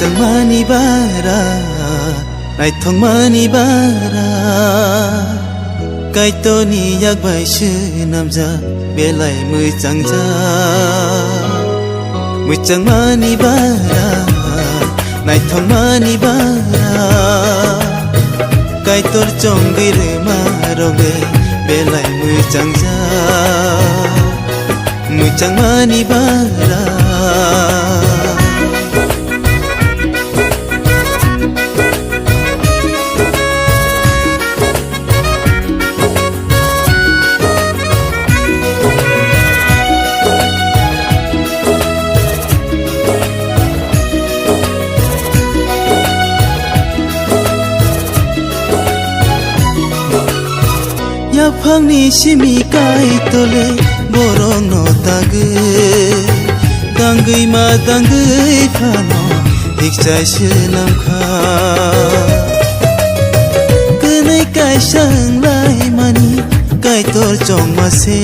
muchangmani bara naithongmani bara kaitoni yakbai shinamja belai muchangja muchangmani bara naithongmani bara kaitor chongir maroge belai muchangja muchangmani bara yapangni shimi kai tole borong no tage dangui ma dangui phano hikchai shinam kha kenai kai sang lai mani kai tor chong ma se